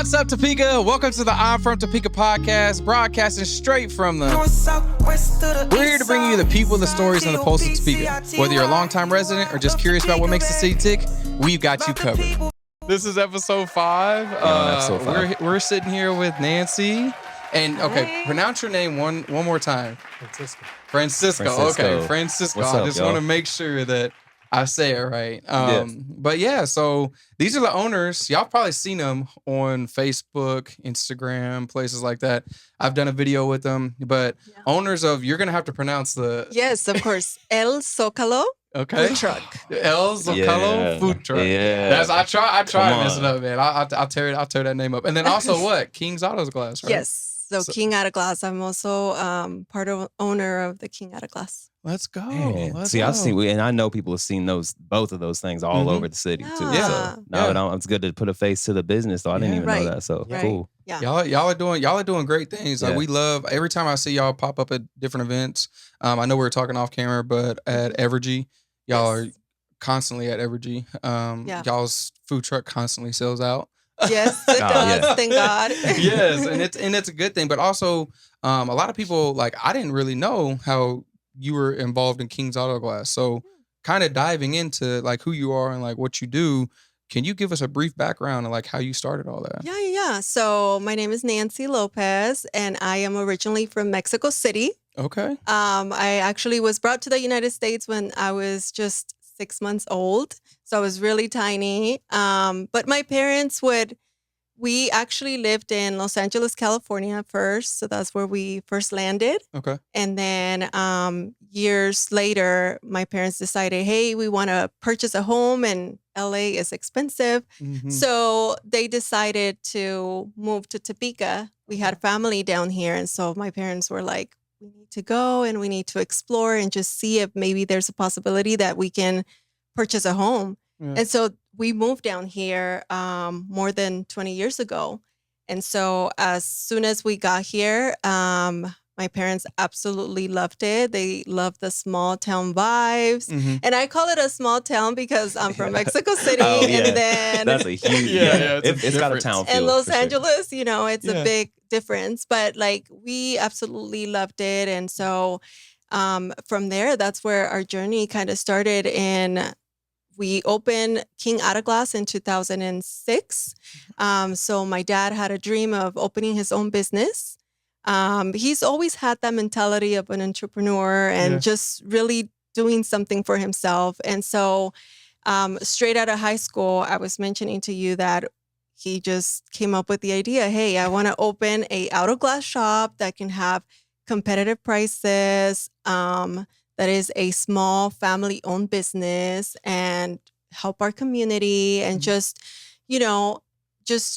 What's up, Topeka? Welcome to the I'm from Topeka podcast, broadcasting straight from the... We're here to bring you the people, the stories, and the pulse of Topeka. Whether you're a longtime resident or just curious about what makes the city tick, we've got you covered. This is episode 5. Episode 5. We're sitting here with Nancy. And, okay, pronounce your name one more time. Francisco. Okay, Francisco. What's I up, just y'all? want to make sure that I say it right. Yes. But yeah, so these are the owners. Y'all probably seen them on Facebook, Instagram, places like that. I've done a video with them, but owners of, you're going to have to pronounce the... Yes, of course. ZoCalo Okay. food truck. El ZoCalo food truck. Yeah. That's I try Come to mess it on. up, man. I'll tear that name up. And then also what? King's Autoglass, right? Yes. So King Autoglass. I'm also owner of the King Autoglass. Let's go. Man. Let's See, go. I've seen, and I know people have seen both of those things all over the city too. Yeah. So now that it's good to put a face to the business. So I didn't even know that. So cool. Yeah. Y'all are doing great things. Like Yeah. we love every time I see y'all pop up at different events. I know we were talking off camera, but at Evergy, y'all are constantly at Evergy. Y'all's food truck constantly sells out. Yes, it does. yeah. Thank God. Yes, and it's a good thing. But also, a lot of people, like, I didn't really know how you were involved in King's Autoglass. So kind of diving into like who you are and like what you do, can you give us a brief background on like how you started all that? Yeah. So my name is Nancy Lopez, and I am originally from Mexico City. Okay. I actually was brought to the United States when I was just 6 months old. So I was really tiny. But my parents we actually lived in Los Angeles, California first. So that's where we first landed. Okay. And then years later, my parents decided, hey, we want to purchase a home, and LA is expensive. Mhm. So they decided to move to Topeka. We had family down here. And so my parents were like, we need to go and we need to explore and just see if maybe there's a possibility that we can purchase a home. Yeah. And so we moved down here more than 20 years ago. And so as soon as we got here, my parents absolutely loved it. They loved the small town vibes. Mhm. And I call it a small town because I'm from Mexico City. Oh, yeah. And then That's a huge. Yeah, It's got a difference. town feel. and Los for sure. Angeles, it's Yeah. a big difference. But like we absolutely loved it. And so from there, that's where our journey kind of started. And we opened King Autoglass in 2006. So my dad had a dream of opening his own business. He's always had that mentality of an entrepreneur and just really doing something for himself. And so straight out of high school, I was mentioning to you that he just came up with the idea, hey, I want to open a Autoglass shop that can have competitive prices, that is a small family-owned business, and help our community and just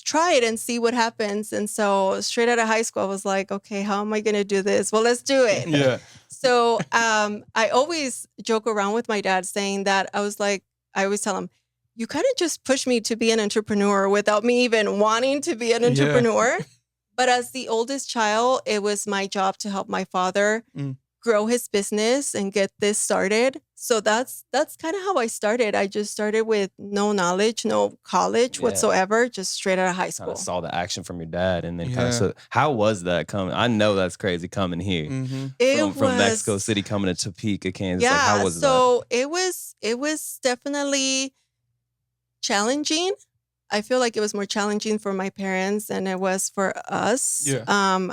try it and see what happens. And so straight out of high school, I was like, okay, how am I going to do this? Well, let's do it. Yeah. So I always joke around with my dad saying that I always tell him, you kind of just push me to be an entrepreneur without me even wanting to be an entrepreneur. But as the oldest child, it was my job to help my father grow his business and get this started. So that's kind of how I started. I just started with no knowledge, no college whatsoever, just straight out of high Kind school. of saw the action from your dad, and then Yeah. how was that coming? I know that's crazy coming here Mhm. from Mexico City coming to Topeka, Kansas. Yeah, Like, how was so it was definitely challenging. I feel like it was more challenging for my parents than it was for us. Yeah.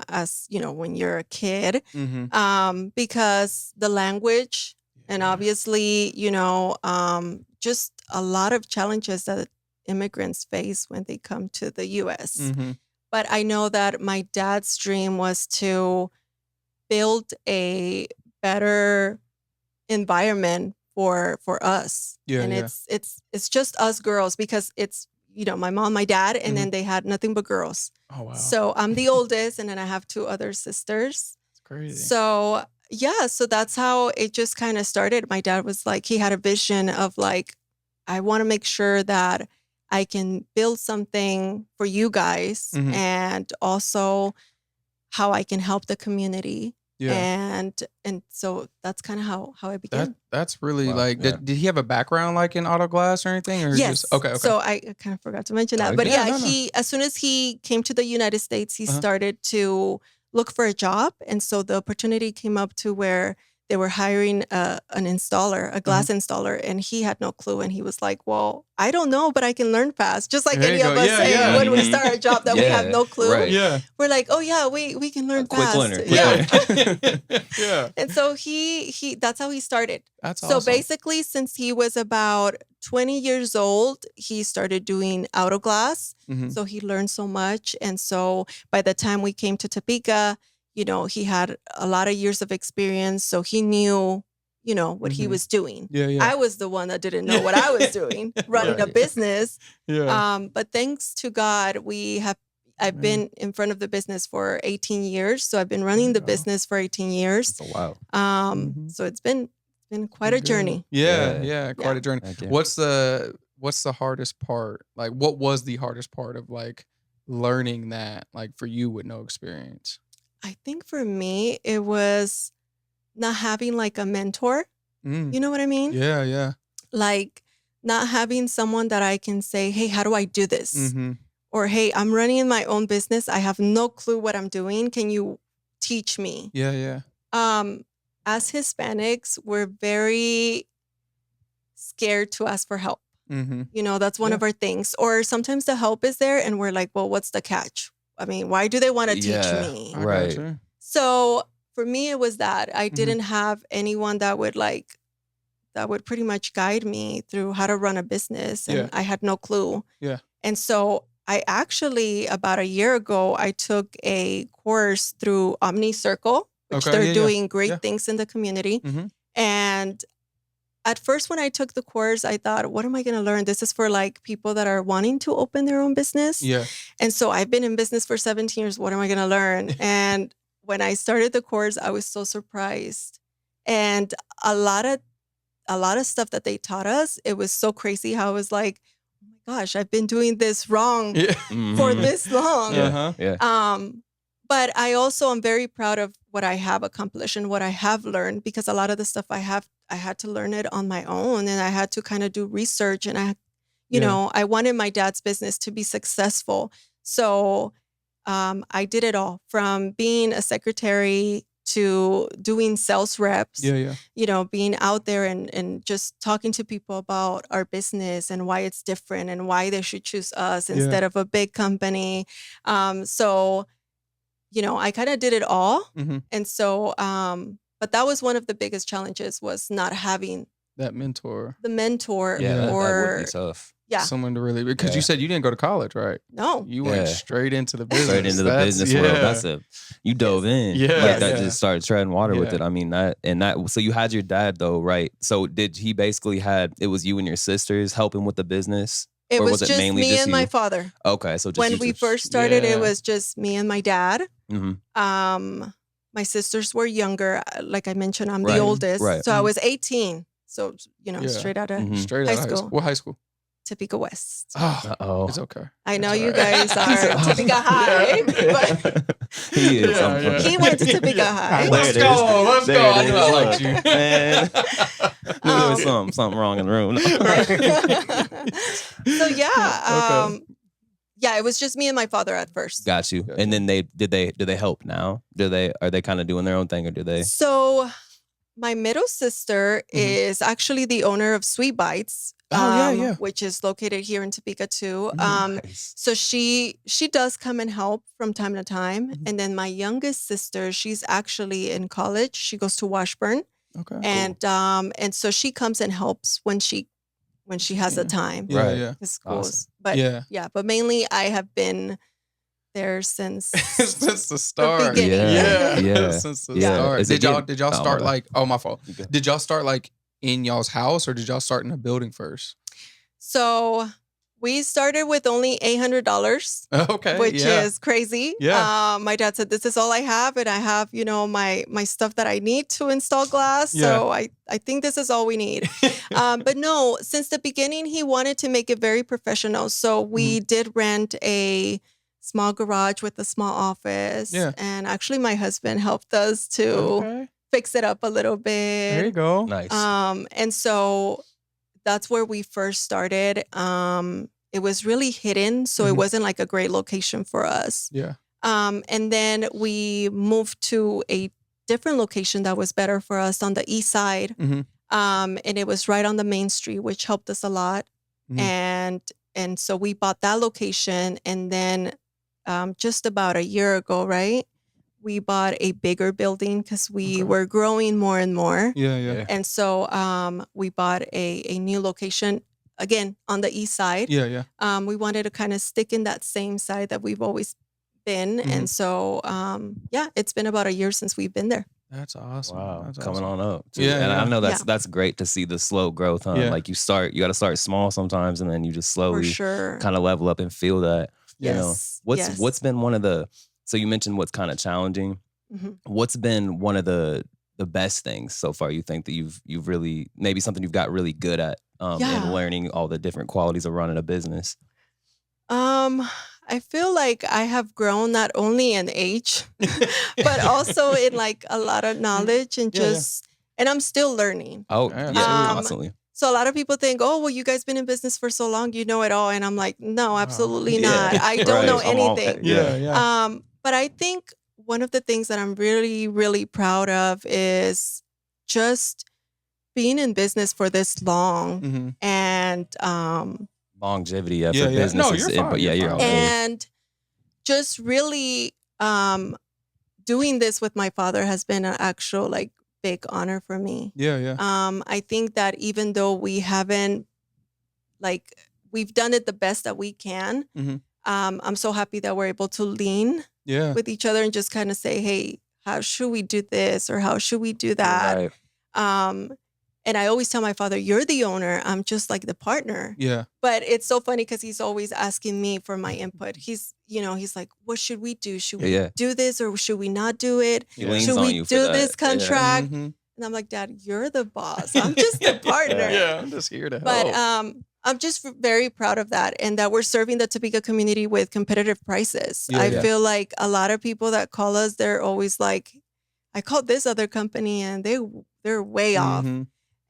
As when you're a kid, Mhm. because the language and obviously, just a lot of challenges that immigrants face when they come to the U.S. Mhm. But I know that my dad's dream was to build a better environment for us. Yeah, And yeah. it's just us girls, because it's my mom, my dad, and Mhm. then they had nothing but girls. Oh wow. So I'm the oldest, and then I have 2 other sisters. It's crazy. So so that's how it just kind of started. My dad was like, he had a vision of like, I want to make sure that I can build something for you guys, Mhm. and also how I can help the community. And so that's kind of how I began. That's really Wow, like, yeah. did he have a background like in Autoglass or anything? Or Yes. just, okay. So I kind of forgot to mention that. Oh, But yeah, yeah, no, no. he, as soon as he came to the United States, he Uh-huh. started to look for a job. And so the opportunity came up to where they were hiring an installer, a glass installer, and he had no clue. And he was like, well, I don't know, but I can learn fast. Just like There any you of go. us Yeah, say yeah. when we start a job that we have Yeah, no clue. right. Yeah. We're like, oh yeah, we can learn Quick fast. learner. Yeah. Yeah. And so he that's how he started. That's So awesome. basically, since he was about 20 years old, he started doing Autoglass. Mhm. So he learned so much. And so by the time we came to Topeka, he had a lot of years of experience. So he knew, what he Mhm. was doing. Yeah, yeah. I was the one that didn't know what I was doing, running a Right. business. Yeah. But thanks to God, I've been in front of the business for 18 years. So I've been running the Wow. business for 18 years. That's a wow. Mhm. So it's been quite a Good. journey. Yeah, Yeah. yeah, quite Yeah. a journey. Heck yeah. What's the hardest part? Like, what was the hardest part of like learning that, like for you with no experience? I think for me, it was not having like a mentor. Mm. You know what I mean? Yeah, yeah. Like not having someone that I can say, hey, how do I do this? Mm-hmm. Or, hey, I'm running my own business. I have no clue what I'm doing. Can you teach me? Yeah, yeah. As Hispanics, we're very scared to ask for help. Mm-hmm. That's one Yeah. of our things. Or sometimes the help is there and we're like, well, what's the catch? I mean, why do they want to teach Yeah. me? I Right. gotcha. So for me, it was that I Mhm. didn't have anyone that would pretty much guide me through how to run a business. And Yeah. I had no clue. Yeah. And so I actually, about a year ago, I took a course through Omni Circle, which Okay, they're yeah, yeah, doing great yeah. things in the community. Mhm. And at first, when I took the course, I thought, what am I going to learn? This is for like people that are wanting to open their own business. Yeah. And so I've been in business for 17 years. What am I going to learn? And when I started the course, I was so surprised. And a lot of stuff that they taught us, it was so crazy how I was like, oh my gosh, I've been doing this wrong Yeah. for Mhm. this long. Uh-huh. Yeah. But I also am very proud of what I have accomplished and what I have learned, because a lot of the stuff I had to learn it on my own, and I had to kind of do research, and I wanted my dad's business to be successful. So I did it all, from being a secretary to doing sales reps, Yeah, yeah. being out there and just talking to people about our business and why it's different and why they should choose us Yeah. instead of a big company. So, I kind of did it all. Mm-hmm. And so, but that was one of the biggest challenges, was not having That mentor. the mentor Yeah. That would or be tough. Someone to really, because you Yeah. said you didn't go to college, right? no. You went Yeah. straight into the business. Straight into the business world. You dove in. Yeah, Like that yeah. just started treading water with Yeah. it. I mean, so you had your dad though, right? So did he basically it was you and your sisters helping with the business? It Or was was it just mainly me just and my you? father. Okay. So just When you we two. first started, Yeah. it was just me and my dad. Mhm. My sisters were younger. Like I mentioned, I'm Right, the oldest. right. So I was 18. So, Yeah. straight out of Mhm. Straight high out of high school. school. What high school? Topeka West. Oh, Uh-oh. it's okay. I know It's you all right. guys are Topeka High, but He is. Yeah, yeah. he went to Topeka High. Let's There it go. is. Let's There go. it I knew I is. liked you. Man. Knew there was something wrong in the room. So yeah, Okay. yeah, it was just me and my father at first. Got you. Gotcha. And then do they help now? Are they kind of doing their own thing, or do they? So my middle sister is actually the owner of Sweet Bites. Oh, yeah. Which is located here in Topeka too. Nice. So she does come and help from time to time. Mhm. And then my youngest sister, she's actually in college. She goes to Washburn, Okay. and so she comes and helps when she has the Yeah. time. Yeah, Right. yeah. The schools, Awesome. but Yeah. but mainly I have been there since Since the start. beginning. Yeah. Yeah. Yeah. Since the Yeah. start. Is it Did y'all oh, start my bad. like, oh, my fault. You good. Did y'all start like in y'all's house, or did y'all start in a building first? So we started with only $800. Okay. Which yeah. is crazy. Yeah. My dad said, this is all I have. And I have, my stuff that I need to install glass. Yeah. So I think this is all we need. But no, since the beginning, he wanted to make it very professional. So we did rent a small garage with a small office. Yeah. And actually my husband helped us to fix it up a little bit. There you go. Nice. And so that's where we first started. It was really hidden, so it wasn't like a great location for us. Yeah. And then we moved to a different location that was better for us on the east side. And it was right on the main street, which helped us a lot. And so we bought that location, and then just about a year ago, right? We bought a bigger building because we were growing more and more. Yeah. And so we bought a new location, again, on the east side. Yeah. We wanted to kind of stick in that same side that we've always been. And so, it's been about a year since we've been there. That's awesome. Wow. That's Coming awesome. on up. Too. Yeah, And yeah. I know that's great to see the slow growth, huh? Yeah. Like you got to start small sometimes, and then you just For slowly sure. kind of level up and feel that. You know, Yes. what's been one of the, so you mentioned what's kind of challenging. What's been one of the best things so far you think that you've really, maybe something you've got really good at in learning all the different qualities of running a business? I feel like I have grown not only in age, but also in like a lot of knowledge and and I'm still learning. Oh, yeah, constantly. So a lot of people think, oh, well, you guys been in business for so long, you know it all. And I'm like, no, absolutely not. I don't know anything. But I think one of the things that I'm really, really proud of is just being in business for this long and longevity for Yeah. business. No, you're fine. But yeah, you're okay. and just really doing this with my father has been an actual like big honor for me. Yeah. I think that even though we haven't we've done it the best that we can, I'm so happy that we're able to lean with each other and just kind of say, hey, how should we do this or how should we do that? Right. And I always tell my father, you're the owner. I'm just like the partner. Yeah. But it's so funny because he's always asking me for my input. He's like, what should we do? Should we do this or should we not do it? He leans Should on we you for do that. this contract? Yeah. And I'm like, Dad, you're the boss. I'm just the partner. I'm just here to help. But I'm just very proud of that and that we're serving the Topeka community with competitive prices. I feel like a lot of people that call us, they're always like, I called this other company and they're way off.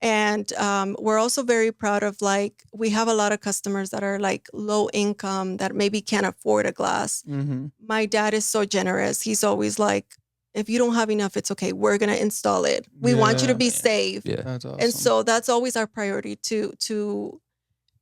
And we're also very proud of we have a lot of customers that are like low income that maybe can't afford a glass. My dad is so generous. He's always like, if you don't have enough, it's okay. We're going to install it. We want you to be safe. Yeah. That's awesome. And so that's always our priority to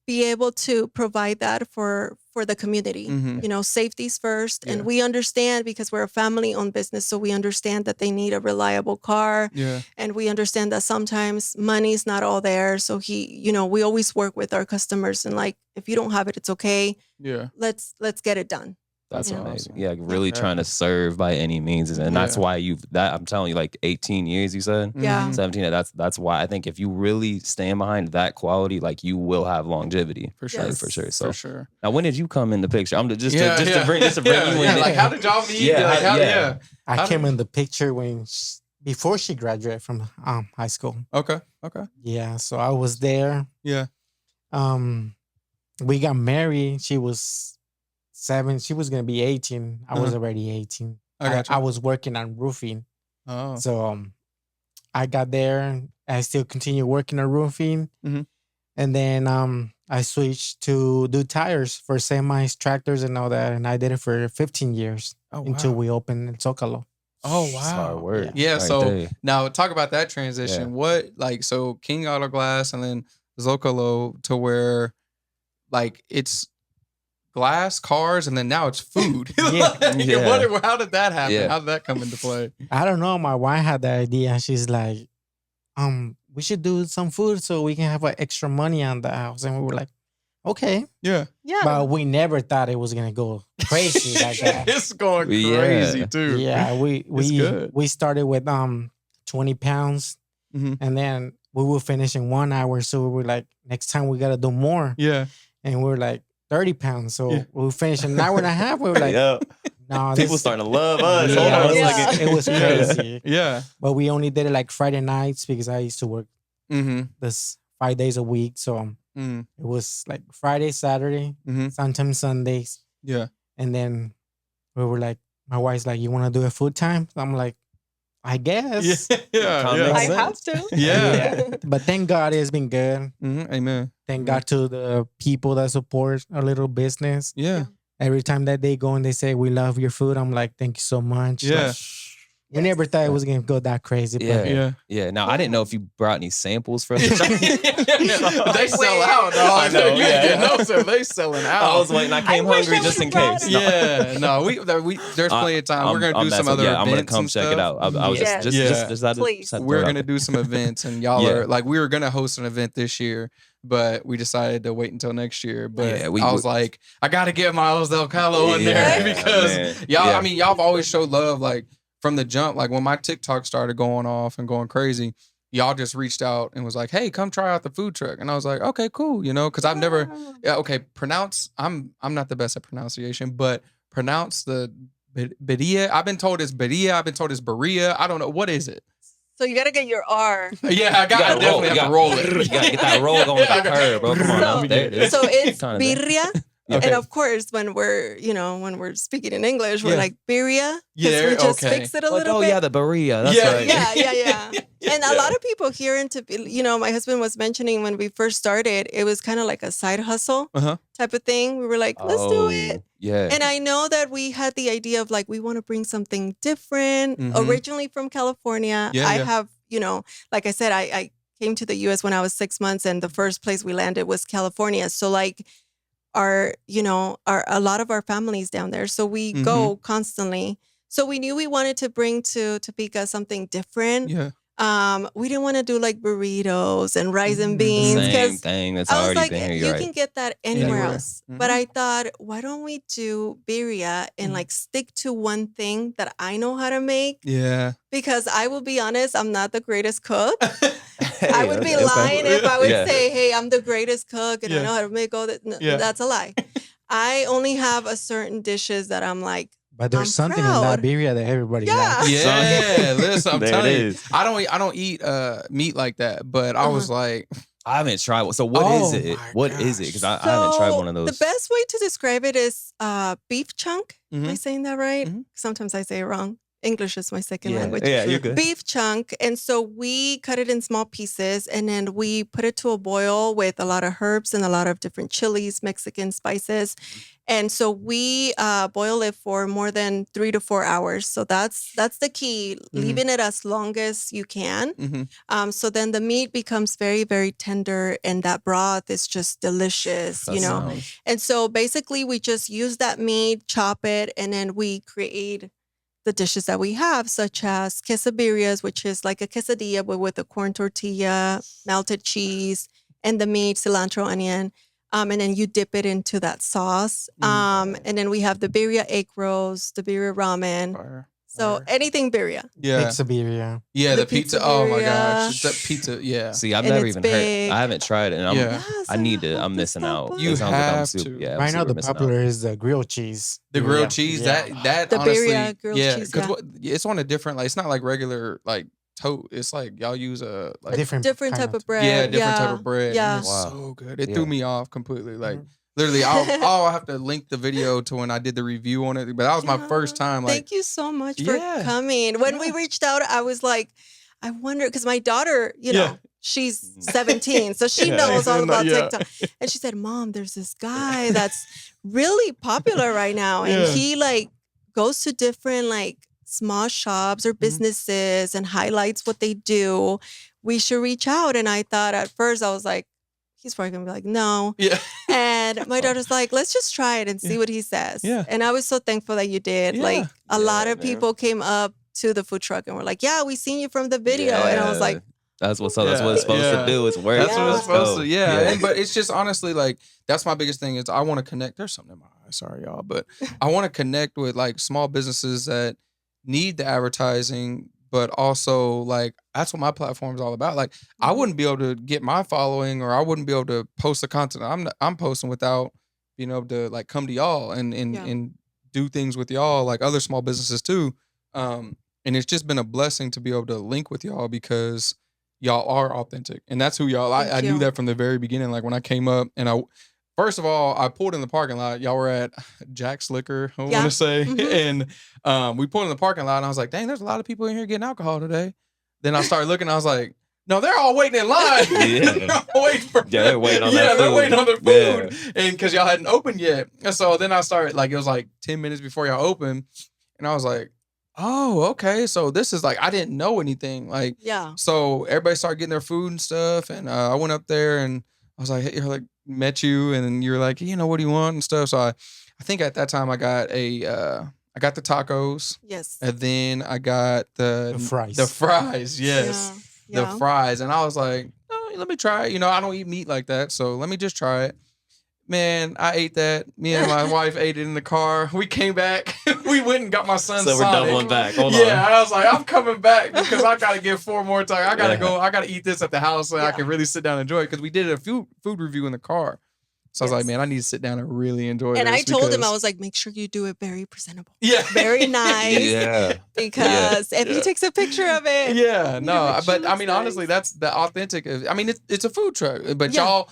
be able to provide that for the community. You know, safety's first. And we understand because we're a family-owned business, so we understand that they need a reliable car. Yeah. And we understand that sometimes money's not all there. So we always work with our customers and if you don't have it, it's okay. Yeah. Let's get it done. That's Yeah. amazing. Yeah, really trying to serve by any means. And that's why I'm telling you, 18 years, you said? Yeah. 17, that's why I think if you really stand behind that quality, you will have longevity. For sure. Yes. For sure. So For sure. now when did you come in the picture? I'm just to bring you in. How did y'all meet? I came in the picture before she graduated from high school. Okay. Yeah, so I was there. Yeah. We got married. She was 7. She was gonna be 18. I was already 18. I was working on roofing. Oh. So I got there. I still continue working on roofing. And then I switched to do tires for semis, tractors, and all that. And I did it for 15 years until we opened in ZoCalo. Oh, wow. That's hard work. Yeah. Right So there. now talk about that transition. Yeah. What, so King Autoglass and then ZoCalo to where it's glass, cars, and then now it's food. How did that happen? Yeah. How did that come into play? I don't know. My wife had the idea. She's like, we should do some food so we can have extra money on the house. And we were like, okay. Yeah. Yeah. But we never thought it was gonna go crazy like that. It's going crazy too. Yeah, good. we started with 20 pounds and then we will finish in 1 hour. So we were like, next time we gotta do more. Yeah. And we were like 30 pounds. So we finished in an hour and a half. We were like, no, people starting to love us. It was crazy. Yeah. But we only did it Friday nights because I used to work this 5 days a week. So it was Friday, Saturday, sometimes Sundays. Yeah. And then we were like, my wife's like, you want to do it full time? I'm like, I guess. Yeah. I have to. Yeah. But thank God it's been good. Amen. Thank God to the people that support our little business. Yeah. Every time that they go and they say, we love your food, I'm like, thank you so much. Yeah. Like, we never thought it was going to go that crazy. Yeah. But Yeah. Now, I didn't know if you brought any samples for us to try. They sell out, dog. I know, yeah. No, sir, they selling out. I was waiting. I came hungry just in case. Yeah, no, there's plenty of time. We're gonna do some other events. I'm gonna come check it out. I was just please. We're gonna do some events, and y'all are like, we were gonna host an event this year, but we decided to wait until next year. But I was like, I gotta get my ZoCalo in there because y'all. I mean, y'all have always showed love, like from the jump. Like when my TikTok started going off and going crazy, y'all just reached out and was like, "Hey, come try out the food truck." And I was like, "Okay, cool," because I've never. Yeah, okay, pronounce. I'm not the best at pronunciation, but pronounce the Beria. I've been told it's Beria. I've been told it's Beria. I don't know what is it. So you gotta get your R. Yeah, I definitely have to roll it. You gotta get that roll going with the curve, bro. Come on, there it is. So it's birria. Okay. And of course, when we're speaking in English, we're like birria. Yeah, we just fix it a little bit. Oh yeah, the birria. That's right. Yeah. And a lot of people here my husband was mentioning when we first started, it was kind of like a side hustle type of thing. We were like, let's do it. Yeah. And I know that we had the idea of like, we want to bring something different. Originally from California. I have, like I said, I came to the US when I was 6 months, and the first place we landed was California. So like, a lot of our families down there. So we go constantly. So we knew we wanted to bring to Topeka something different. Yeah. We didn't want to do like burritos and rice and beans. Same thing that's already been here. You can get that anywhere else. But I thought, why don't we do birria and like stick to one thing that I know how to make? Yeah. Because I will be honest, I'm not the greatest cook. I would be lying if I would say, hey, I'm the greatest cook and I know how to make all that. No, that's a lie. I only have a certain dishes that I'm like, but there's something in that birria that everybody likes. Yeah, listen, I'm telling you. I don't eat meat like that, but I was like, I haven't tried one. So what is it? What is it? Because I haven't tried one of those. The best way to describe it is beef chunk. Am I saying that right? Sometimes I say it wrong. English is my second language. Yeah, you're good. Beef chunk. And so we cut it in small pieces, and then we put it to a boil with a lot of herbs and a lot of different chilies, Mexican spices. And so we boil it for more than 3 to 4 hours. So that's the key, leaving it as long as you can. So then the meat becomes very, very tender, and that broth is just delicious, And so basically we just use that meat, chop it, and then we create the dishes that we have, such as quesadillas, which is like a quesadilla, but with a corn tortilla, melted cheese, and the meat, cilantro, onion. And then you dip it into that sauce. And then we have the birria egg rolls, the birria ramen. So anything birria. Yeah. Pizza birria. Yeah, the pizza. Oh my gosh. That pizza, yeah. See, I've never even heard. I haven't tried it. And I need to. I'm missing out. You have to. Yeah, right now, the popular is the grilled cheese. The grilled cheese, that the honestly. Birria grilled cheese, because it's on a different, like, it's not like regular, like, it's like y'all use a like, different type of bread. Yeah, different type of bread. Yeah. It's so good. It threw me off completely. Like, literally, I'll have to link the video to when I did the review on it. But that was my first time. Like, thank you so much for coming. When we reached out, I was like, I wonder, because my daughter, she's 17, so she knows all about TikTok. And she said, Mom, there's this guy that's really popular right now. And he like goes to different like small shops or businesses and highlights what they do. We should reach out. And I thought at first, I was like, he's probably gonna be like, no. Yeah. And my daughter's like, let's just try it and see what he says. Yeah. And I was so thankful that you did. Yeah. Like a lot of people came up to the food truck and were like, yeah, we seen you from the video. And I was like, that's what it's supposed to do. It's work. That's what it's supposed to. Yeah. But it's just honestly like that's my biggest thing is I want to connect. There's something in my eye. Sorry, y'all, but I want to connect with like small businesses that need the advertising, but also like that's what my platform is all about. Like I wouldn't be able to get my following, or I wouldn't be able to post the content I'm posting without being able to like come to y'all and do things with y'all, like other small businesses too. And it's just been a blessing to be able to link with y'all because y'all are authentic, and that's who y'all. I knew that from the very beginning. Like when I came up, and first of all, I pulled in the parking lot. Y'all were at Jack's Liquor, I want to say. And we pulled in the parking lot and I was like, dang, there's a lot of people in here getting alcohol today. Then I started looking, I was like, no, they're all waiting in line. They're waiting on that food. They're waiting on their food. Yeah. And because y'all hadn't opened yet. And so then I started, like, it was like 10 minutes before y'all opened. And I was like, oh, okay. So this is like, I didn't know anything. Like, so everybody started getting their food and stuff. And I went up there and I was like, hey, like, met you. And you were like, what do you want and stuff. So I think at that time I got I got the tacos. Yes. And then I got the fries. The fries, yes. The fries. And I was like, oh, let me try it. I don't eat meat like that. So let me just try it. Man, I ate that. Me and my wife ate it in the car. We came back. We went and got my son So we're Sonic. doubling back. Hold on. Yeah, I was like, I'm coming back because I got to get 4 more times. I got to go. I got to eat this at the house so I can really sit down and enjoy it because we did a food review in the car. So I was like, man, I need to sit down and really enjoy this. And I told him, I was like, make sure you do it very presentable. Yeah. Very nice. Yeah. Because if he takes a picture of it. Yeah, no. But I mean, honestly, that's the authentic. I mean, it's a food truck, but y'all,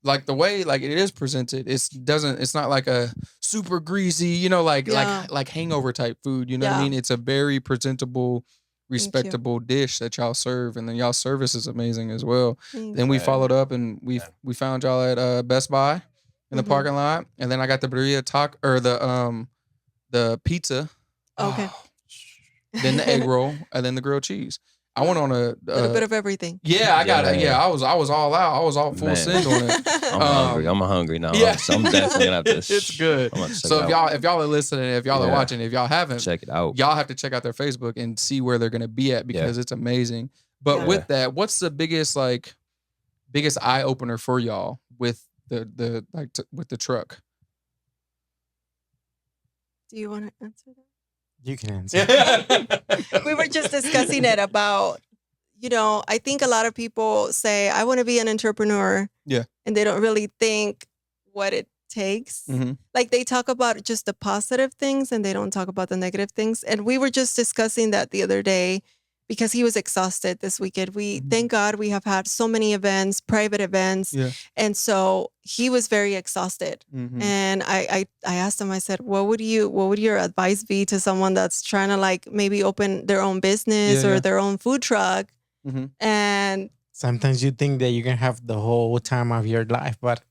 like the way like it is presented, it's not like a super greasy, like hangover type food. You know what I mean? It's a very presentable, respectable dish that y'all serve, and then y'all service is amazing as well. Then we followed up and we found y'all at Best Buy in the parking lot, and then I got the burrito taco or the pizza. Okay. Then the egg roll, and then the grilled cheese. I went on a little bit of everything. Yeah, I got it. Yeah, I was all out. I was all full send on it. I'm hungry now. Yeah. I'm definitely gonna have to. It's good. So if y'all are listening, if y'all are watching, if y'all haven't, check it out. Y'all have to check out their Facebook and see where they're gonna be at because it's amazing. But with that, what's the biggest eye opener for y'all with with the truck? Do you want to answer that? You can answer. We were just discussing it about, I think a lot of people say, I want to be an entrepreneur. Yeah. And they don't really think what it takes. Mm-hmm. Like they talk about just the positive things and they don't talk about the negative things. And we were just discussing that the other day because he was exhausted this weekend. Thank God we have had so many events, private events. Yeah. And so he was very exhausted. Mm-hmm. And I asked him, I said, what would your advice be to someone that's trying to like maybe open their own business or their own food truck? Mm-hmm. And sometimes you think that you're going to have the whole time of your life, but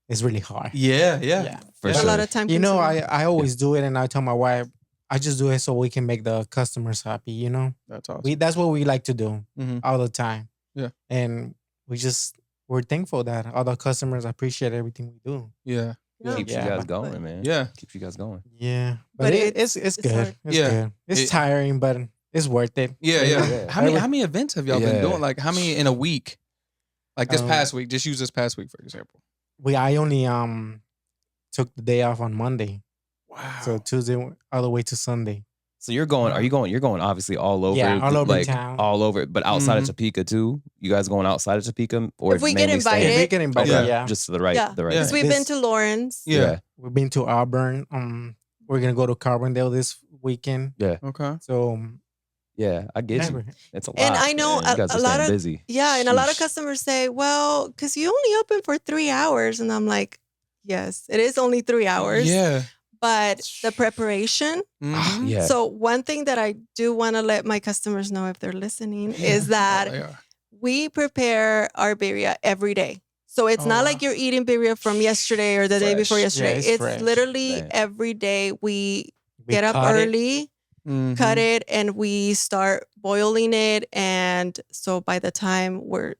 it's really hard. Yeah. For a sure. lot of time. I always do it and I tell my wife, I just do it so we can make the customers happy, That's awesome. That's what we like to do all the time. Yeah. And we're thankful that all the customers appreciate everything we do. Yeah. Keeps you guys going, man. Yeah. Keeps you guys going. Yeah. But it's good. Hard. It's good. It's tiring, but it's worth it. Yeah. How many events have y'all been doing? Like how many in a week? Like this past week. Just use this past week, for example. I only took the day off on Monday. Wow. So Tuesday all the way to Sunday. So you're going, you're going obviously all over. Yeah, all over like, town. All over, but outside of Topeka too? You guys going outside of Topeka? Or if we get invited. If we get invited, Just to the right. Yeah. The right. Because we've been to Lawrence. Yeah. We've been to Auburn. We're going to go to Carbondale this weekend. Yeah. Okay. So yeah, I get you. It's a lot. And I know you guys a are lot staying of busy. Yeah, and a lot of customers say, well, because you only open for 3 hours. And I'm like, yes, it is only 3 hours. Yeah. But the preparation. Mm-hmm. Yeah. So one thing that I do want to let my customers know if they're listening is that we prepare our birria every day. So it's not like you're eating birria from yesterday or the day before yesterday. Yeah, it's literally every day we get up early, cut it, and we start boiling it. And so by the time we're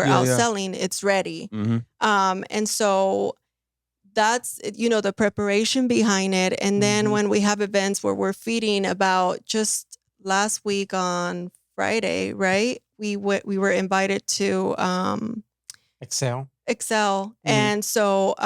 out selling, it's ready. Mm-hmm. And so that's, the preparation behind it. And then when we have events where we're feeding, about just last week on Friday, right? We were invited to Excel. And so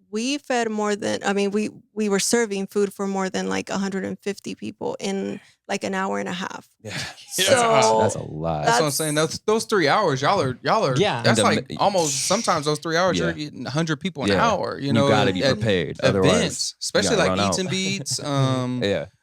we fed we were serving food for more than like 150 people in like an hour and a half. Yeah. So that's a lot. That's what I'm saying. Those 3 hours, y'all are. That's like almost sometimes those 3 hours you're getting 100 people an hour. You got to be prepared. Otherwise, events, especially like Eats and Beats.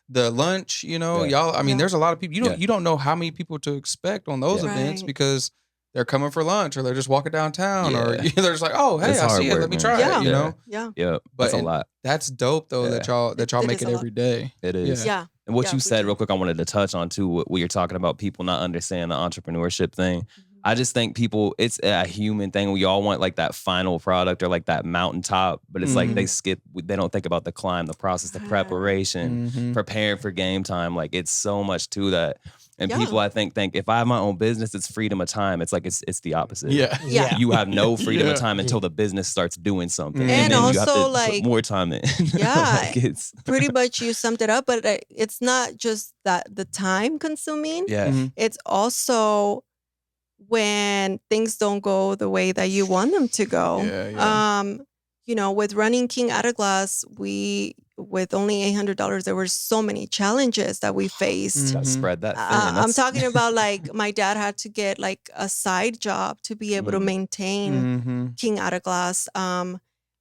The lunch. Y'all. I mean, there's a lot of people. You don't know how many people to expect on those events because they're coming for lunch, or they're just walking downtown, or Yeah. they're just like, oh, hey, It's I hard see it. work, Let me man. try Yeah. it. You know. Yeah. Yeah, But that's a lot. That's dope though that y'all It make is it a lot. every day. It is. Yeah. And what Yeah, you we said do. real quick, I wanted to touch on too, what you're talking about people not understanding the entrepreneurship thing. Mm-hmm. I just think people, it's a human thing. We all want like that final product or like that mountaintop, but it's like they don't think about the climb, the process, the preparation, preparing for game time. Like it's so much to that. And Yeah. people, I think if I have my own business, it's freedom of time. It's like it's the opposite. Yeah. Yeah. You have no freedom of Yeah. time until the business starts doing something, And then you have to also, put like, more time in. Yeah. Like it's Pretty much you summed it up, but it's not just that the time consuming. yeah. Mhm. It's also when things don't go the way that you want them to go. Yeah. You know, with running King Autoglass, with only $800, there were so many challenges that we faced. Gotta spread that thin. I'm That's- talking about like my dad had to get like a side job to be able to maintain King Autoglass.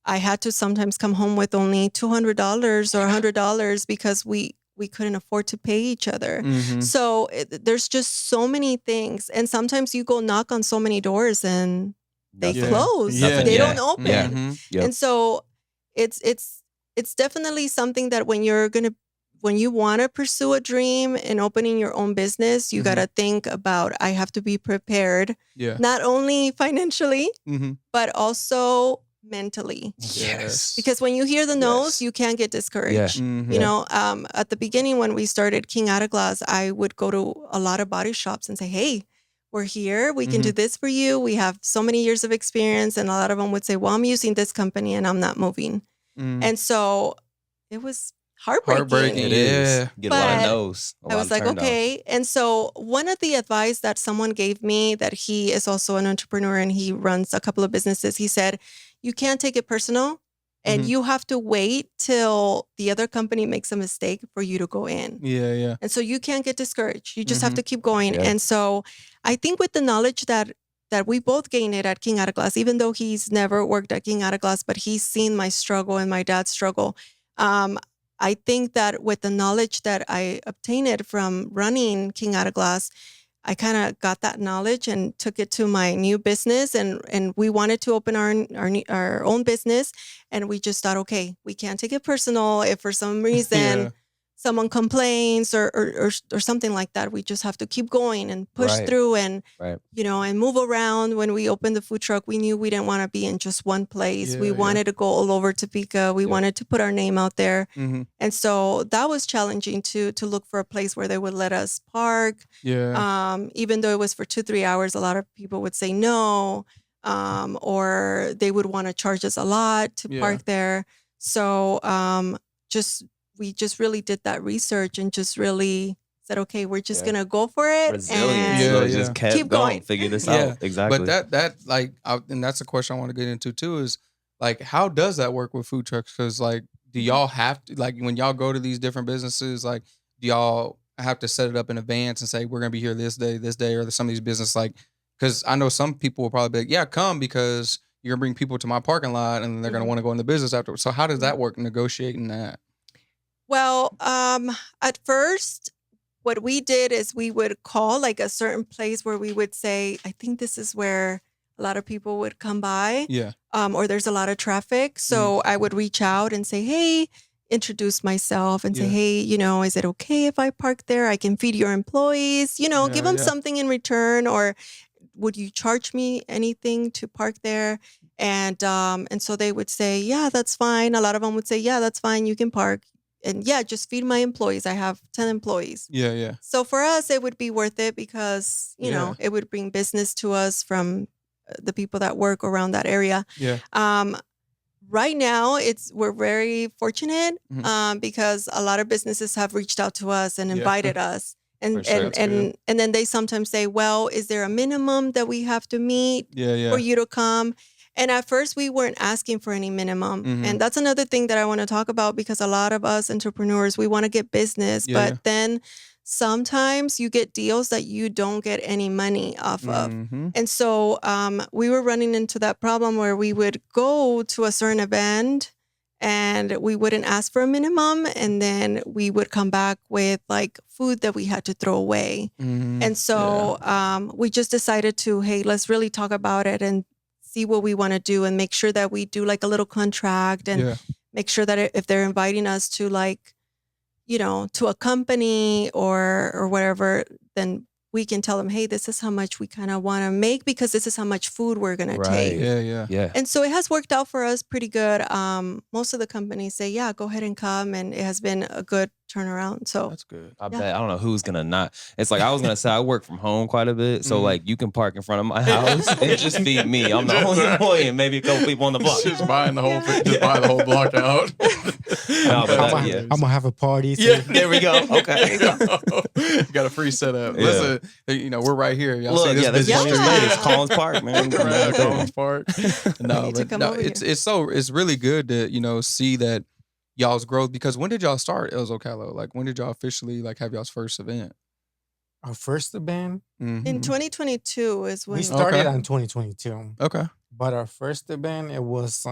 I had to sometimes come home with only $200 or $100 because we couldn't afford to pay each other. So there's just so many things. And sometimes you go knock on so many doors and they Nothing. close. Yeah. They Yeah. don't open. Yeah. Yep. And so it's definitely something that when you want to pursue a dream and opening your own business, you got to think about, I have to be prepared, Yeah. not only financially, but also mentally. Yes. Because when you hear the no's, Yes. you can't get discouraged. Mhm. You know, at the beginning when we started King Autoglass, I would go to a lot of body shops and say, hey, we're here. We can do this for you. We have so many years of experience. And a lot of them would say, well, I'm using this company and I'm not moving. And so it was heartbreaking. It Yeah. is. Get a lot of But no's. I was like, okay. And so one of the advice that someone gave me, that he is also an entrepreneur and he runs a couple of businesses, he said, you can't take it personal and you have to wait till the other company makes a mistake for you to go in. Yeah. And so you can't get discouraged. You just have to keep going. Yeah. And so I think with the knowledge that we both gained it at King Autoglass, even though he's never worked at King Autoglass, but he's seen my struggle and my dad's struggle. I think that with the knowledge that I obtained from running King Autoglass, I kind of got that knowledge and took it to my new business, and we wanted to open our own business, and we just thought, okay, we can't take it personal if for some reason someone complains or something like that. We just have to keep going and push through and you know, and move around. When we opened the food truck, we knew we didn't want to be in just one place. We wanted to go all over Topeka. We wanted to put our name out there, and so that was challenging to look for a place where they would let us park. Even though it was for 2-3 hours, a lot of people would say no, or they would want to charge us a lot to park there. So we just really did that research and just really said, okay, we're just gonna go for it. Resilience. And Just kept keep going. going. Figure this out. Exactly. But that like, and that's a question I want to get into too, is like, how does that work with food trucks? Because like, do y'all have to, like, when y'all go to these different businesses, like, do y'all have to set it up in advance and say, we're gonna be here this day, or some of these businesses, like, because I know some people will probably be like, yeah, come, because you're gonna bring people to my parking lot and they're gonna want to go in the business afterwards. So how does that work, negotiating that? Well, at first, what we did is we would call like a certain place where we would say, I think this is where a lot of people would come by. Or there's a lot of traffic. So I would reach out and say, hey, introduce myself and say, hey, you know, is it okay if I park there? I can feed your employees, you know, give them something in return, or would you charge me anything to park there? And so they would say, yeah, that's fine. A lot of them would say, yeah, that's fine. You can park. And yeah, just feed my employees. I have 10 employees. So for us, it would be worth it because, you know, it would bring business to us from the people that work around that area. Right now, we're very fortunate because a lot of businesses have reached out to us and invited us. And then they sometimes say, well, is there a minimum that we have to meet for you to come? And at first, we weren't asking for any minimum. And that's another thing that I want to talk about, because a lot of us entrepreneurs, we want to get business, but then sometimes you get deals that you don't get any money off of. And so we were running into that problem where we would go to a certain event and we wouldn't ask for a minimum, and then we would come back with like food that we had to throw away. And so we just decided to, hey, let's really talk about it and see what we want to do, and make sure that we do like a little contract, and make sure that if they're inviting us to like, you know, to a company or whatever, then we can tell them, hey, this is how much we kind of want to make, because this is how much food we're going to take. Yeah. And so it has worked out for us pretty good. Most of the companies say, yeah, go ahead and come. And it has been a good turnaround. So that's good. I bet. I don't know who's going to not. It's like, I was going to say, I work from home quite a bit. So like you can park in front of my house and just feed me. I'm the only employee and maybe a couple people on the block. Just buying the whole block out. No, but I'm going to have a party. So. Yeah. There we go. Okay. You got a free setup. Yeah. Listen, you know, we're right here. Y'all Look, see this there's busy plenty of street? space. Collins Park, man. Collins Park. No, need to but come no, over it's really good to, you know, see that y'all's growth, because when did y'all start ZoCalo? Like, when did y'all officially like have y'all's first event? Our first event? in 2022 is when We started Okay. in 2022. Okay. But our first event, it was, I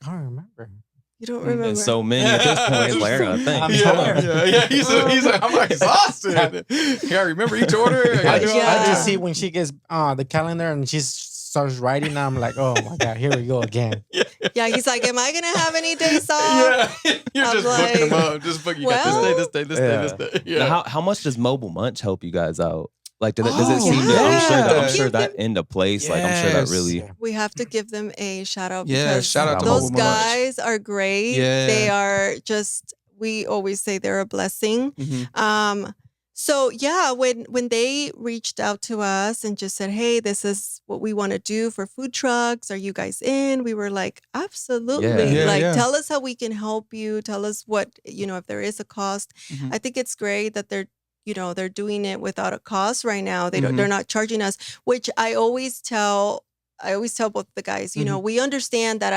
don't remember. you don't remember. There's so many at this point. It's like, I gotta think. I'm Yeah. He's like, I'm exhausted. Yeah, I remember each order. I gotta do all Yeah. I that. just see when she gets the calendar and she starts writing, I'm like, oh my God, here we go again. Yeah, he's like, am I going to have any days off? Yeah, you're I'm just booking them like, up. Just book. You got this day, this day. Yeah. Now, how much does Mobile Munch help you guys out? Like, does it Oh, seem to, yeah. I'm sure that into place. Like, I'm sure that Yes. really. Yeah. we have to give them a shout out. Yeah, because shout out to those Mobile Munch. guys are great. Yeah. They are just, we always say they're a blessing. Mhm. So yeah, when they reached out to us and just said, hey, this is what we want to do for food trucks. Are you guys in? We were like, absolutely. Yeah, Like, yeah. tell us how we can help you. Tell us what, you know, if there is a cost. Mhm. I think it's great that they're, you know, they're doing it without a cost right now. Mhm. They're not charging us, which I always tell both the guys, you know, we understand that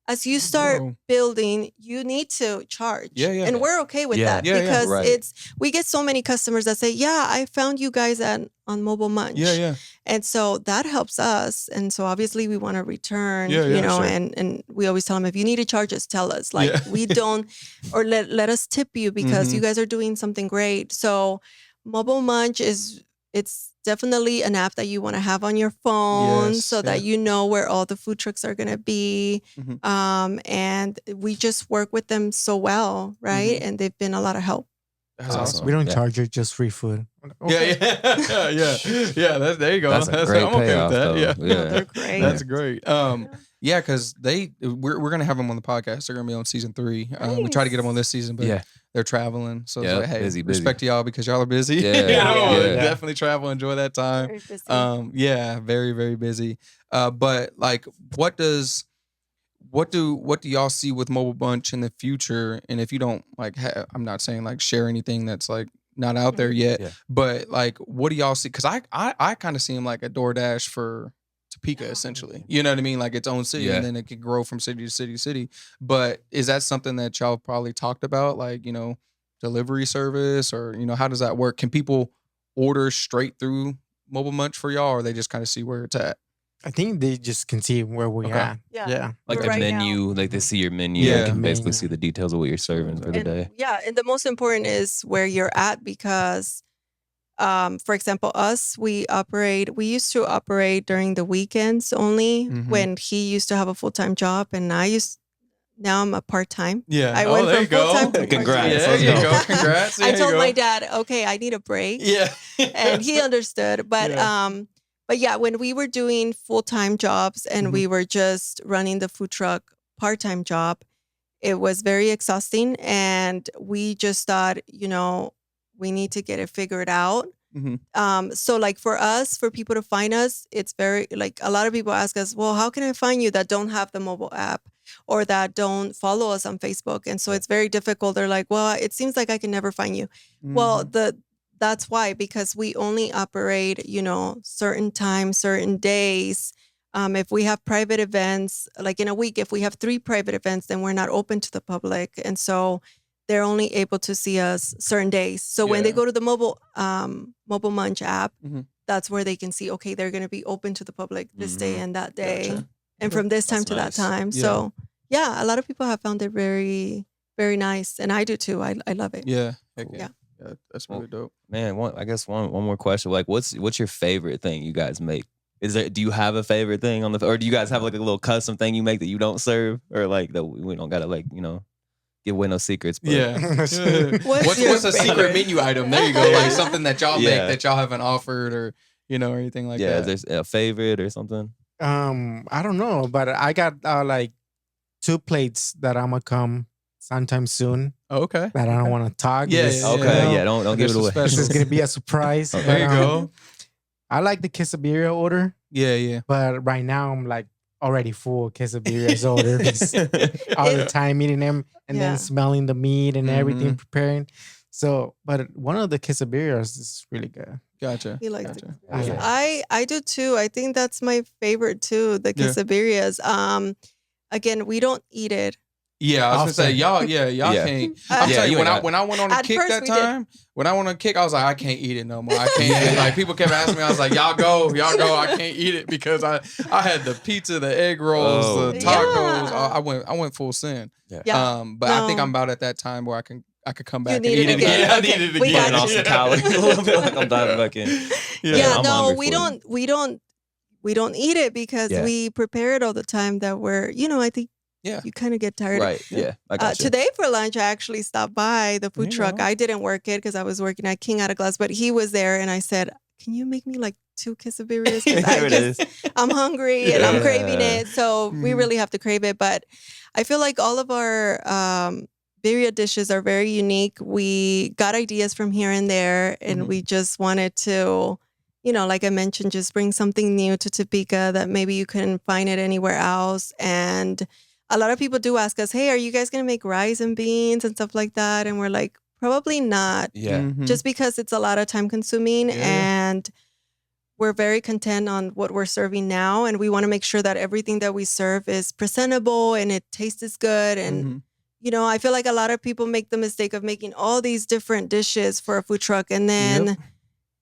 as you start Whoa. building, you need to charge. Yeah, yeah. And we're okay with Yeah. that Yeah, yeah. because Right. we get so many customers that say, yeah, I found you guys on Mobile Munch. Yeah. And so that helps us. And so obviously we want to return, Yeah, you know, sure. and we always tell them, if you need to charge us, tell us. Like Yeah. we don't, or let us tip you because you guys are doing something great. So Mobile Munch it's definitely an app that you want to have on your phone Yes, so that yeah. you know where all the food trucks are going to be. Mhm. And we just work with them so well, right? And they've been a lot of help. That's Awesome. awesome. We don't Yeah. charge you, just free food. Yeah. That's, there you go. That's a great I'm okay payoff, with that. though. Yeah. Yeah. They're great. That's great. Yeah, because we're gonna have them on the podcast. They're gonna be on season 3. We try to get them on this season, but Yeah. they're traveling. So Yeah, it's like, hey, busy. respect to y'all because y'all are busy. Yeah, You know, yeah. definitely travel, enjoy that time. Very busy. Yeah, very, very busy. But like, what do y'all see with Mobile Bunch in the future? And if you don't like, I'm not saying like share anything that's like not out there yet, Yeah. but like, what do y'all see? Because I kind of see them like a DoorDash for Topeka, essentially. You know what I mean? Like its own city, Yeah. and then it could grow from city to city to city. But is that something that y'all probably talked about? Like, you know, delivery service, or, you know, how does that work? Can people order straight through Mobile Munch for y'all, or they just kind of see where it's at? I think they just can see where we Okay. at. Yeah. Yeah. Like the Right now. menu, like they see your menu, Yeah. they can basically Menu. see the details of what you're serving for the And, day. yeah, and the most important is where you're at because, for example, we used to operate during the weekends only Mhm. when he used to have a full-time job and now I'm a part-time. Yeah. I went there from you go. full-time to Congrats. Yeah, there Let's you go. go. Congrats. I There you told go. my dad, okay, I need a break. Yeah. And he understood. But Yeah. but yeah, when we were doing full-time jobs and Mhm. we were just running the food truck part-time job, it was very exhausting. And we just thought, you know, we need to get it figured out. Mhm. So like for us, for people to find us, it's very like a lot of people ask us, well, how can I find you that don't have the mobile app or that don't follow us on Facebook? And so it's very difficult. They're like, well, it seems like I can never find you. Well, Mhm. that's why, because we only operate, you know, certain times, certain days. If we have private events, like in a week, if we have 3 private events, then we're not open to the public. And so they're only able to see us certain days. So when they Yeah. go to the Mobile Munch app, Mhm. that's where they can see, okay, they're going to be open to the public this day and that day. Gotcha. and from this time That's to nice. that time. Yeah. So yeah, a lot of people have found it very, very nice, and I do too. I love it. Yeah. Heck Cool. yeah. That's really dope. Man, I guess one more question. Like, what's your favorite thing you guys make? Do you have a favorite thing or do you guys have like a little custom thing you make that you don't serve, or like that we don't gotta like give away no secrets? But Yeah. What's your What's a secret favorite? menu item? There you go. Like something that y'all make Yeah. that y'all haven't offered, or or anything like yeah, that. is there a favorite or something? I don't know, but I got like 2 plates that I'm gonna come sometime soon. Oh, okay. That I don't want to talk. Yeah, because, yeah, Okay, you know, don't give it away. This is gonna be a surprise. Okay. There you but, go. I like the quesadilla order, Yeah. but right now I'm like already full quesadillas order. Just all the time eating them and Yeah. then smelling the meat and everything Mhm. preparing. So, but one of the quesadillas is really good. Gotcha. He likes Gotcha. the quesadillas. Yeah. I do too. I think that's my favorite too. The Yeah. quesadillas. Again, we don't eat it. Yeah, I was gonna say y'all. Yeah, y'all Yeah. can't. Uh, I'm Yeah, telling you, you when ain't I got- when I went on a At kick first that we did. time, when I went on a kick, I was like, I can't eat it no more. I can't. eat it. Like people kept asking me, I was like, y'all go. I can't eat it because I had the pizza, the egg rolls, Oh, the yeah. tacos. Yeah. I went full sin. Yeah. But I think No. I'm about at that time where I could come back and need eat it it again. again. I Okay, need it we again. got Burn off you. some calories a little bit. Like I'm diving back in. Yeah, I'm no, hungry we for it. we don't eat it because Yeah. we prepare it all the time. That we're, I think Yeah. you kind of get tired. Right. Yeah. I got you. Today for lunch, I actually stopped by the food There you truck. go. I didn't work it because I was working at King Autoglass, but he was there, and I said, "Can you make me like 2 quesadillas? 'Cause There it is. I'm hungry and I'm craving Yeah. it." So we Mhm. really have to crave it. But I feel like all of our birria dishes are very unique. We got ideas from here and there, and Mhm. we just wanted to, like I mentioned, just bring something new to Topeka that maybe you couldn't find it anywhere else. And a lot of people do ask us, "Hey, are you guys going to make rice and beans and stuff like that?" And we're like, probably not, Yeah. Mhm. just because it's a lot of time consuming. Yeah. And we're very content on what we're serving now. And we want to make sure that everything that we serve is presentable and it tastes good. And, Mhm. I feel like a lot of people make the mistake of making all these different dishes for a food truck. And then Yep.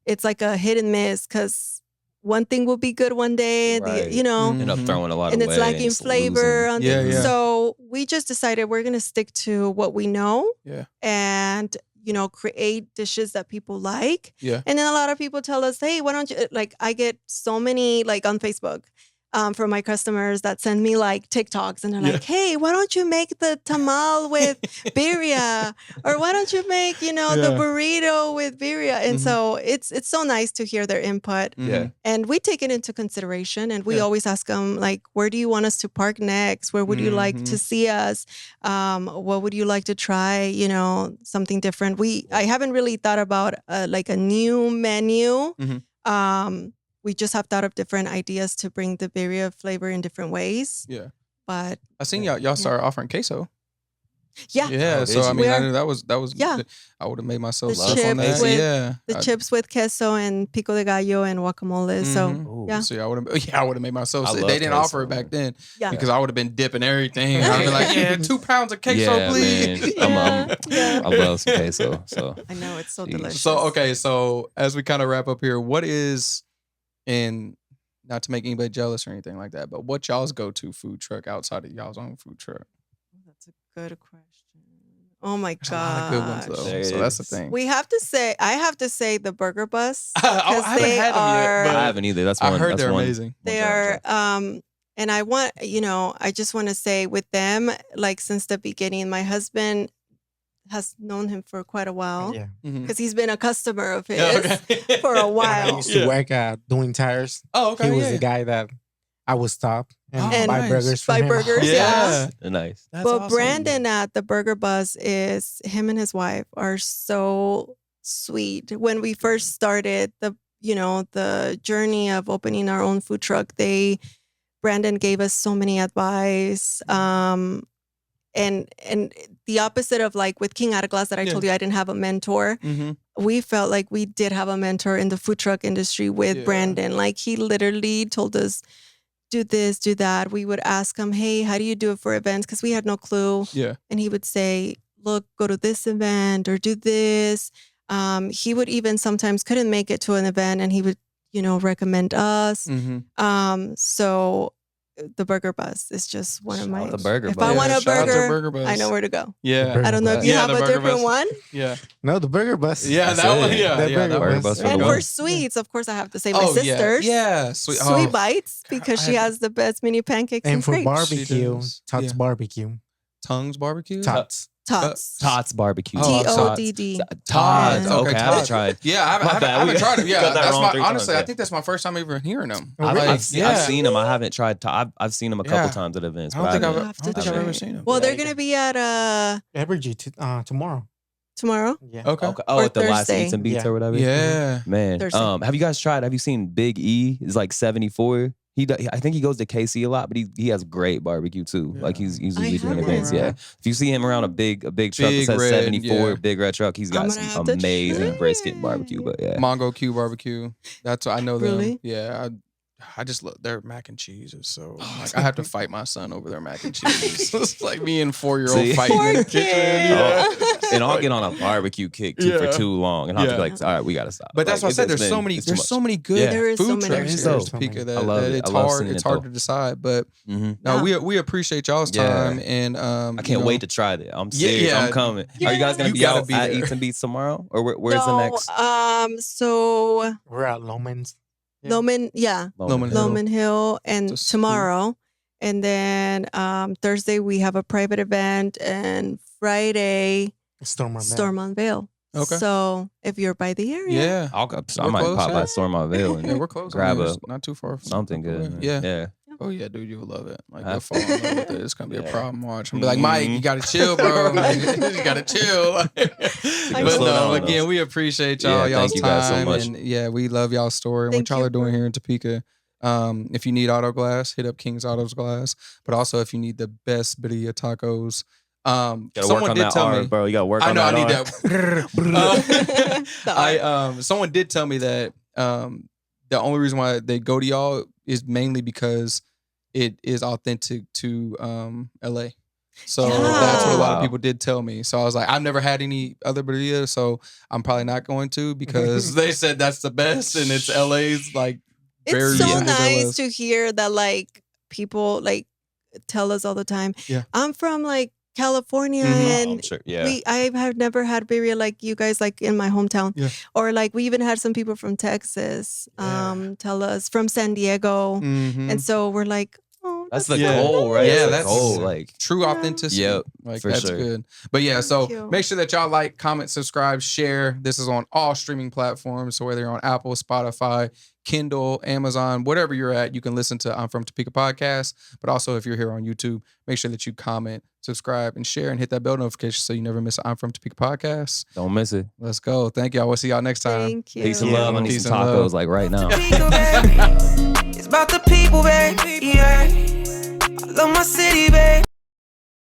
it's like a hit and miss because one thing will be good one day, Right. and End up Mhm. throwing a lot it's away lacking just flavor. losing. On Yeah, the, yeah. So we just decided we're going to stick to what we know. Yeah. And, create dishes that people like. Yeah. And then a lot of people tell us, "Hey, why don't you," like I get so many like on Facebook from my customers that send me like TikToks, and they're Yeah. like, "Hey, why don't you make the tamal with birria? Or why don't you make, the Yeah. burrito with birria?" And Mhm. so it's so nice to hear their input. Yeah. And we take it into consideration, and we Yeah. always ask them, like, where do you want us to park next? Where would you like to Mhm. see us? What would you like to try? Something different. I haven't really thought about like a new menu. Mhm. We just have thought of different ideas to bring the birria flavor in different ways. Yeah. But I seen y'all started offering queso. yeah, Yeah. Oh, So did I you? mean, I Where- knew that was. Yeah. I would have made myself The stuff on chips that. with- Yeah. the chips with queso and pico de gallo and guacamole. So Mhm. Ooh. yeah. So I would have made myself. I They love didn't offer queso, it back man. then Yeah. because I would have been dipping everything. I'd be like, yeah, 2 pounds of queso, Yeah, please. man. Yeah. I love some queso. So I know it's so Jeez. delicious. So okay, so as we kind of wrap up here, what is, and not to make anybody jealous or anything like that, but what y'all's go-to food truck outside of y'all's own food truck? That's a good question. Oh my There's a lot of good ones gosh. though. There So that's the is. thing. I have to say the Burger Bus. I 'cause haven't they had them yet, are- but I haven't either. That's one. I heard that's they're one, amazing. They one are, try. and I want, I just want to say with them, like since the beginning, my husband has known him for quite a while Yeah. Mhm. because he's been a customer of his Yeah, okay. for a When I while. used to work doing tires, Oh, okay. he was yeah. the guy that I would stop and Oh, buy nice. burgers from Buy him. burgers, Yeah. Nice. That's But awesome. Brandon at the Burger Bus is him and his wife are so sweet. When we first started the journey of opening our own food truck, Brandon gave us so many advice. And the opposite of like with King Autoglass that I told you I didn't have a mentor. Mhm. We felt like we did have a mentor in the food truck industry with Yeah. Brandon. Like he literally told us, do this, do that. We would ask him, "Hey, how do you do it for events?" Because we had no clue. Yeah. And he would say, "Look, go to this event or do this." He would even sometimes couldn't make it to an event and he would, recommend us. Mhm. So the Burger Bus is just one of my. The Burger If Bus. I want a shout out to burger, Burger Bus. I know where to go. Yeah. Burger I don't know if you Yeah, have the a Burger different Bus. one. Yeah. No, the Burger Bus. Yeah, That's that it. one. Yeah, The yeah, Burger that Burger one. Bus for And the for one. sweets, of course, I have to say my Oh, sisters. yeah. Sweet. Sweet Oh, Bites, because I she had- has the best mini pancakes And and for crepes. barbecue, does. Tots Yeah. Barbecue. Tongues barbecue. Tots. Tots. Tots barbecue. Oh, TODD. Tots. Yeah. Okay, I haven't Tots. tried. Yeah, I My bad. haven't We tried it. Yeah, got that that's wrong my 3 times, honestly. I yeah. think that's my first time even hearing them. Oh, really? I've seen them. I haven't tried. I've seen them a couple Yeah. times at events. I don't but think I I've haven't- have to ever try. seen them. Well, Yeah, they're gonna be at Evergy tomorrow. tomorrow. Yeah. Okay. Okay. Oh, Or at the last Thursday. Eats and Beats Yeah. or whatever. Yeah. Man, Thursday. have you guys tried? Have you seen Big E? Is like 74. I think he goes to KC a lot, but he has great barbecue too. Yeah. Like he's I usually doing haven't. events. Yeah, if you see him around a big truck that Big says red, 74, yeah. big red truck, he's I'm got gonna have some to amazing try brisket it. barbecue. But yeah, Mongo Q barbecue. That's what I know them. Really? Yeah. I just love their mac and cheese is so like I have to fight my son over their mac and cheese. It's like me and 4-year-old See? fighting in the Poor kitchen. kid. Yeah. and I'll get on a barbecue kick too for Yeah. too long, and I'll Yeah. be like, all right, we gotta stop. But that's Like, what I said. it's There's so been- many. it's too There's much. so many good Yeah. There is so food many trucks good here in food. Topeka I that, love that it. it's I love hard. seeing It's it, hard though. to decide. But Mhm. no, Yeah. we appreciate y'all's Yeah. time and I can't wait to try that. I'm Yeah, serious. yeah. I'm coming. Are you guys gonna You be gotta out be at there. Eats and Beats tomorrow, or where's no, the next? So We're at Loman's. Yeah. Loman, yeah, Loman Hill. Loman Hill, and Just- tomorrow, and then Thursday we have a private event, and Friday Stormont Vale. Okay. So if you're by the area, Yeah. I We're might close, pop yeah. by Stormont-Vale and Yeah, we're close. grab It's not too far from something good. Yeah. yeah. Oh yeah, dude, you will love it. Like you'll Have fall in love with it. It's gonna be a problem. Watch. I'm be like, Mike, you Mhm. gotta chill, bro. Right. You gotta chill. But Slow no, down, again, though. we appreciate Yeah, y'all, thank y'all's you guys so time, much. and yeah, we love y'all's story and what Thank y'all you are doing for- here in Topeka. If you need Autoglass, hit up King's Autoglass. But also, if you need the best birria tacos, Gotta work someone on did that tell R, me. bro. You gotta work I on know I that need R. that. The Someone did tell me that the only reason why they go to y'all is mainly because it is authentic to LA. So that's what a lot of Wow. people did tell me. So I was like, I've never had any other birria, so I'm probably not going to because they said that's the best and it's LA's like very it's so individual nice list. to hear that like people like tell us all the time. Yeah. I'm from like California Mhm. Oh, and I'm sure. Yeah. I have never had birria like you guys like in my hometown. Yeah. Or like we even had some people from Texas Yeah. tell us from San Diego. Mhm. And so we're like, oh, That's the Yeah. goal, right? Yeah, That's the that's- goal. Like, True Yeah. authenticity. Yep, Like for that's sure. good. But yeah, so you. make sure that y'all like, comment, subscribe, share. This is on all streaming platforms. So whether you're on Apple, Spotify, Kindle, Amazon, whatever you're at, you can listen to I'm From Topeka podcast. But also if you're here on YouTube, make sure that you comment, subscribe, and share and hit that bell notification so you never miss an I'm From Topeka podcast. don't miss it. Let's go. Thank y'all. We'll see y'all next time. Thank you. Peace and Yeah. love. I need Peace some and love. tacos like right now. It's about the people, baby. Yeah. I love my city, babe.